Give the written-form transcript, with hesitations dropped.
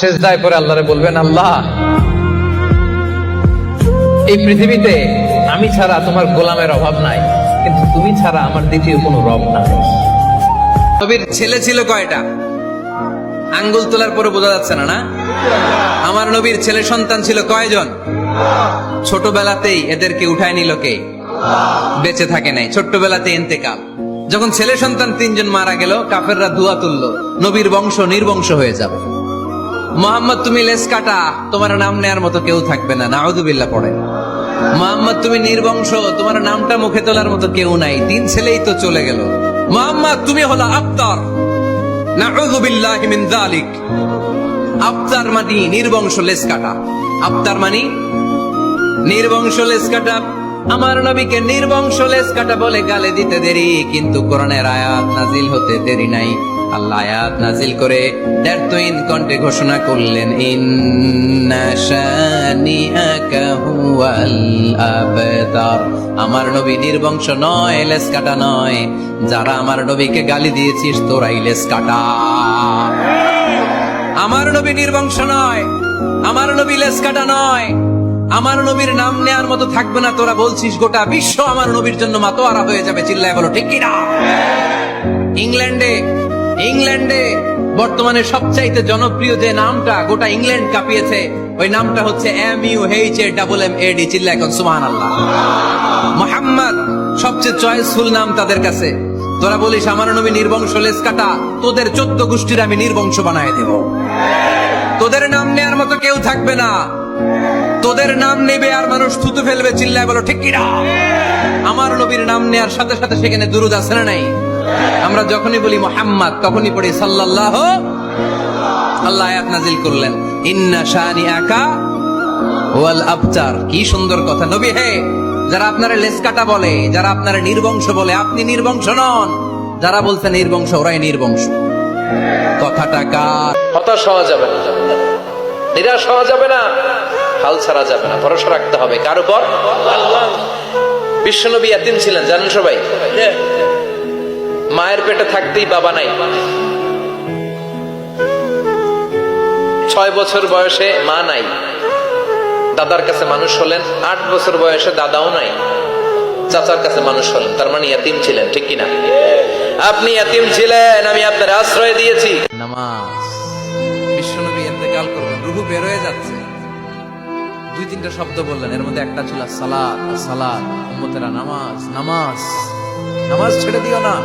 সেজদায় পরে আল্লাহরে বলবেন, আল্লাহ এই পৃথিবীতে আমি ছাড়া তোমার গোলামের অভাব নাই, কিন্তু তুমি ছাড়া আমার দ্বিতীয় কোনো রব নাই। নবীর ছেলে ছিল কয়টা? আঙ্গুল তোলার পরে বোঝা যাচ্ছে না, না? আমার নবীর ছেলে সন্তান ছিল কয়জন? ছোটবেলাতেই এদেরকে উঠায় নিল কে? বেঁচে থাকে নাই, ছোট্টবেলাতে ইন্তেকাল। যখন ছেলে সন্তান 3 জন মারা গেল, কাফেররা দুয়া তুললো, নবীর বংশ নির্বংশ হয়ে যাবে। মোহাম্মদ তুমি লেস কাটা, তোমার নাম নেয়ার মতো কেউ থাকবে না, নাউযুবিল্লাহ পড়ে। মোহাম্মদ তুমি নির্বংশ, তোমার নামটা মুখে তোলার মতো কেউ নাই। 3 ছেলেই তো চলে গেল। মোহাম্মদ তুমি হলো আবতার, নাউযুবিল্লাহি মিন যালিক। আবতার মানে নির্বংশ, লেস কাটা। আবতার মানে নির্বংশ, লেস কাটা। আমার নবীকে নির্বংশ লেস কাটা বলে গালে দিতে দেরি, কিন্তু কোরআনের আয়াত নাজিল হতে দেরি নাই। আল্লাহ আয়াত নাজিল করে দ্বারতইন কণ্ঠে ঘোষণা করলেন, ইন্না শানিআকা হুয়াল আবতার। আমার নবী নির্বংশ নয়, লেস কাটা নয়। যারা আমার নবীকে গালি দিয়েছিস, তোরাই লেস কাটা। আমার নবী নির্বংশ নয়, আমার নবী লেস কাটা নয়। আমার নবীর নাম নেয়ার মতো থাকবে না। তোরা বলছিস গোটা বিশ্ব আমার নবীর জন্য মাতোয়ারা হয়ে যাবে, চিল্লায় বলো ঠিক কিনা? ইংল্যান্ডে বর্তমানে সবচাইতে জনপ্রিয় যে নামটা গোটা ইংল্যান্ড কাঁপিয়েছে, ওই নামটা হচ্ছে MUHAMMAD। চিল্লা এখন সুবহানাল্লাহ। মুহাম্মদ সবচেয়ে চয়েসফুল নাম তাদের কাছে। তোরা বলিস আমার নবী নির্বংশ, লেস কাটা, তোদের 14 গোষ্ঠীর আমি নির্বংশ বানায় দেব। তোদের নাম নেয়ার মতো কেউ থাকবে না। তোদের নাম নেবে আর মানুষ থুতু ফেলবে, চিল্লায় বলো ঠিক কিনা? আমার নবীর নাম নেয়ার সাথে সাথে সেখানে দুরূদ আছে না নাই? আমরা যখনই বলি মুহাম্মদ, তখনই পড়ি সাল্লাল্লাহু। আল্লাহ আয়াত নাজিল করলেন, ইন্না শানিআকা ওয়াল আবতার। কি সুন্দর কথা। নবী হে, যারা আপনারা লেস কাটা বলে, যারা আপনারা নির্বংশ বলে, আপনি নির্বংশ নন। যারা বলছে নির্বংশ, ওরাই নির্বংশ। কথাটা কার? হতাশ হওয়া যাবে না, নিরাশ হওয়া যাবে না, হাল ছাড়া যাবে না। ভরসা রাখতে হবে কার উপর? আল্লাহ। বিশ্বনবী ইয়াতীম ছিলেন, জানেন সবাই। মায়ের পেটে থাকতেই বাবা নাই। 6 বছর বয়সে মা নাই, দাদার কাছে মানুষ হলেন। 8 বছর বয়সে দাদাও নাই, চাচার কাছে মানুষ হলেন। তার মানে ইয়াতীম ছিলেন, ঠিক কিনা? আপনি ইয়াতীম ছিলেন, আমি আপনার আশ্রয় দিয়েছি। নামাজ। বিশ্বনবী ইন্তেকাল করবেন, রূহ বের হয়ে যাচ্ছে। 2-3টা শব্দ বললেন, এর মধ্যে একটা ছিল সালাত। সালাত, উম্মতেরা নামাজ, নামাজ, নামাজ ছেড়ে দিও না।